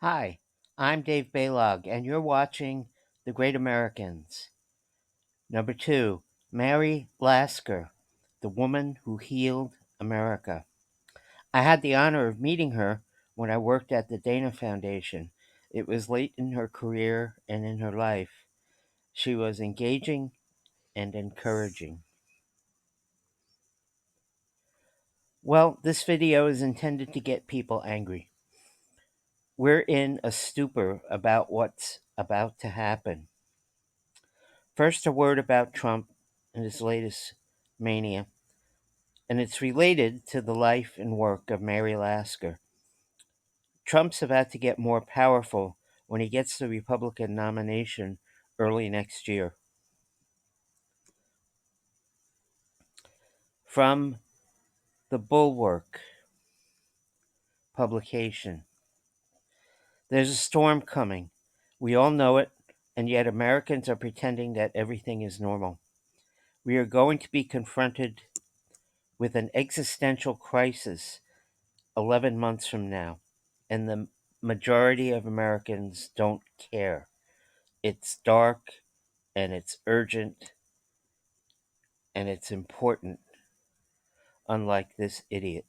Hi, I'm Dave Balog, and you're watching The Great Americans. Number 2, Mary Lasker, the woman who healed America. I had the honor of meeting her when I worked at the Dana Foundation. It was late in her career and in her life. She was engaging and encouraging. Well, this video is intended to get people angry. We're in a stupor about what's about to happen. First, a word about Trump and his latest mania, and it's related to the life and work of Mary Lasker. Trump's about to get more powerful when he gets the Republican nomination early next year. From the Bulwark publication, there's a storm coming. We all know it, and yet Americans are pretending that everything is normal. We are going to be confronted with an existential crisis 11 months from now, and the majority of Americans don't care. It's dark and it's urgent and it's important, unlike this idiot.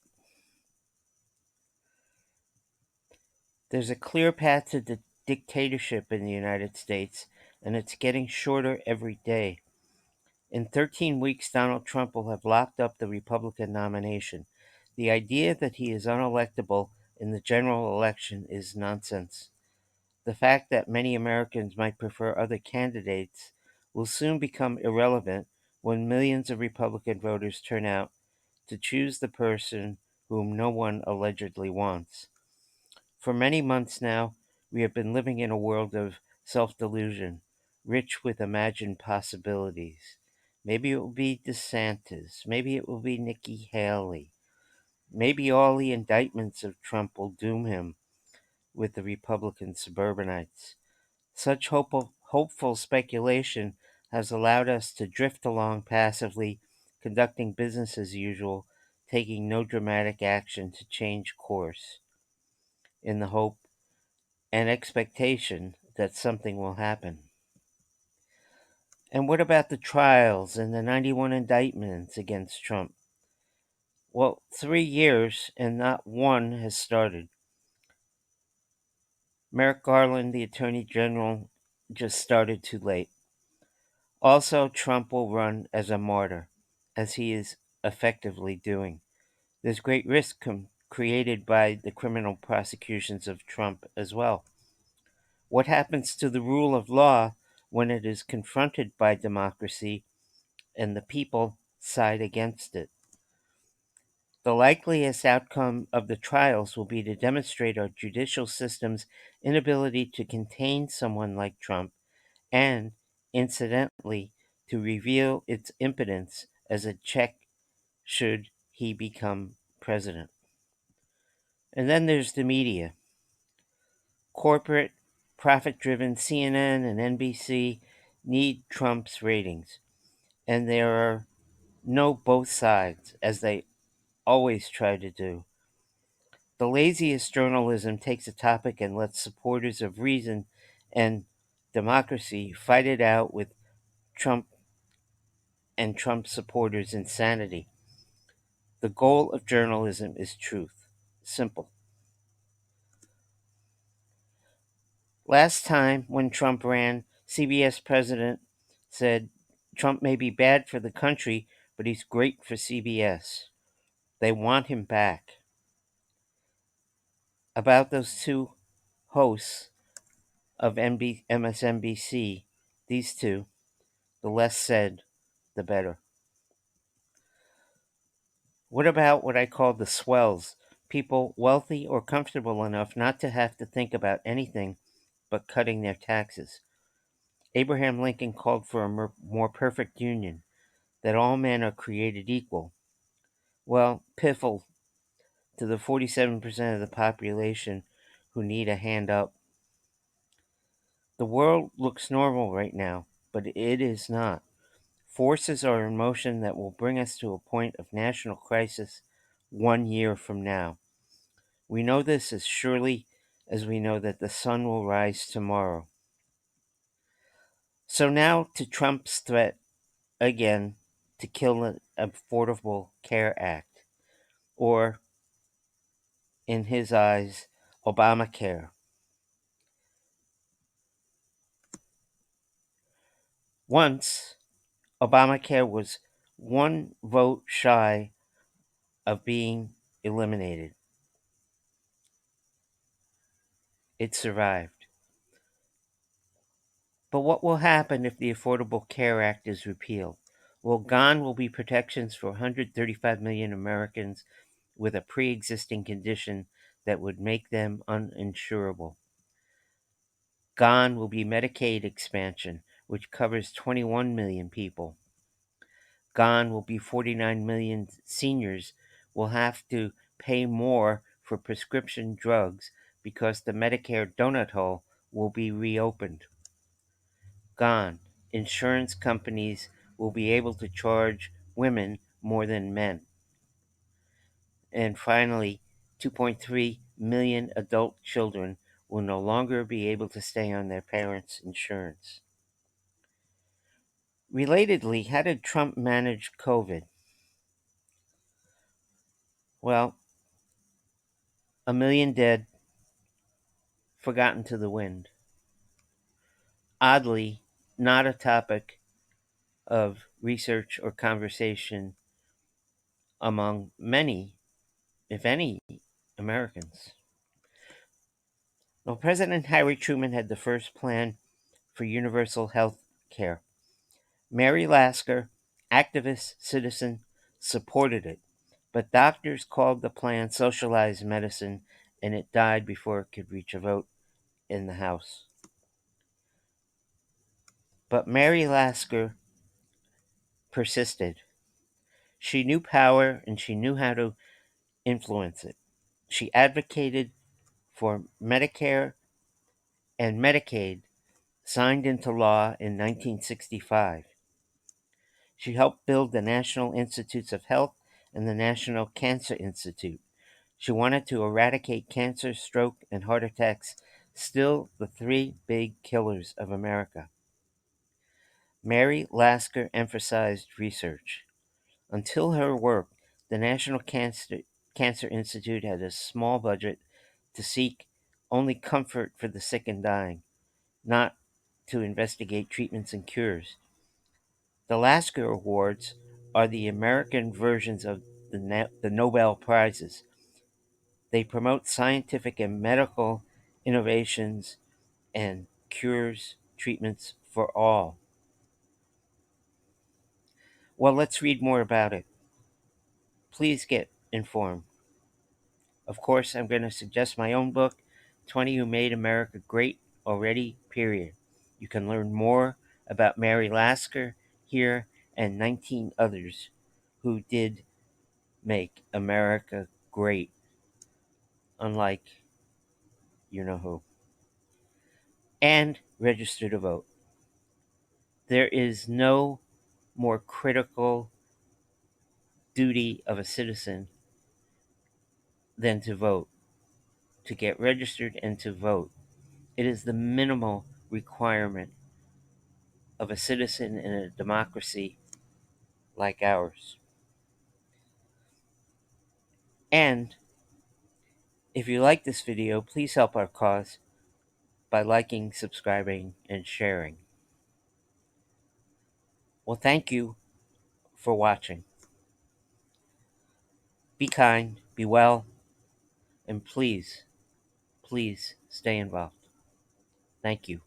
There's a clear path to dictatorship in the United States, and it's getting shorter every day. In 13 weeks, Donald Trump will have locked up the Republican nomination. The idea that he is unelectable in the general election is nonsense. The fact that many Americans might prefer other candidates will soon become irrelevant when millions of Republican voters turn out to choose the person whom no one allegedly wants. For many months now, we have been living in a world of self delusion, rich with imagined possibilities. Maybe it will be DeSantis. Maybe it will be Nikki Haley. Maybe all the indictments of Trump will doom him with the Republican suburbanites. Such hopeful speculation has allowed us to drift along passively, conducting business as usual, taking no dramatic action to change course, in the hope and expectation that something will happen. And what about the trials and the 91 indictments against Trump? Well, 3 years and not one has started. Merrick Garland, the Attorney General, just started too late. Also, Trump will run as a martyr, as he is effectively doing. There's great risk created by the criminal prosecutions of Trump as well. What happens to the rule of law when it is confronted by democracy and the people side against it? The likeliest outcome of the trials will be to demonstrate our judicial system's inability to contain someone like Trump and, incidentally, to reveal its impotence as a check should he become president. And then there's the media. Corporate, profit driven CNN and NBC need Trump's ratings, and there are no both sides, as they always try to do. The laziest journalism takes a topic and lets supporters of reason and democracy fight it out with Trump and Trump supporters' insanity. The goal of journalism is truth. Simple. Last time when Trump ran, CBS president said Trump may be bad for the country, but he's great for CBS. They want him back. About those two hosts of MSNBC, these two, the less said, the better. What about what I call the swells? People wealthy or comfortable enough not to have to think about anything but cutting their taxes. Abraham Lincoln called for a more perfect union, that all men are created equal. Well, piffle to the 47% of the population who need a hand up. The world looks normal right now, but it is not. Forces are in motion that will bring us to a point of national crisis 1 year from now. We know this as surely as we know that the sun will rise tomorrow. So now to Trump's threat again to kill the Affordable Care Act, or in his eyes, Obamacare. Once, Obamacare was one vote shy of being eliminated. It survived. But what will happen if the Affordable Care Act is repealed? Well, gone will be protections for 135 million Americans with a pre-existing condition that would make them uninsurable. Gone will be Medicaid expansion, which covers 21 million people. Gone will be 49 million seniors will have to pay more for prescription drugs because the Medicare donut hole will be reopened. Gone. Insurance companies will be able to charge women more than men. And finally, 2.3 million adult children will no longer be able to stay on their parents' insurance. Relatedly, how did Trump manage COVID? Well, a million dead, forgotten to the wind. Oddly, not a topic of research or conversation among many, if any, Americans. Well, President Harry Truman had the first plan for universal health care. Mary Lasker, activist citizen, supported it, but doctors called the plan socialized medicine, and it died before it could reach a vote in the House. But Mary Lasker persisted. She knew power and she knew how to influence it. She advocated for Medicare and Medicaid, signed into law in 1965. She helped build the National Institutes of Health and the National Cancer Institute. She wanted to eradicate cancer, stroke, and heart attacks, still the three big killers of America. Mary Lasker emphasized research. Until her work, the National Cancer Institute had a small budget to seek only comfort for the sick and dying, not to investigate treatments and cures. The Lasker Awards are the American versions of the Nobel Prizes. They promote scientific and medical innovations and cures, treatments for all. Well, let's read more about it. Please get informed. Of course, I'm going to suggest my own book, 20 Who Made America Great Already, period. You can learn more about Mary Lasker here and 19 others who did make America great, unlike you know who. And register to vote. There is no more critical duty of a citizen than to vote, to get registered and to vote. It is the minimal requirement of a citizen in a democracy like ours. And if you like this video, please help our cause by liking, subscribing, and sharing. Well, thank you for watching. Be kind, be well, and please, please stay involved. Thank you.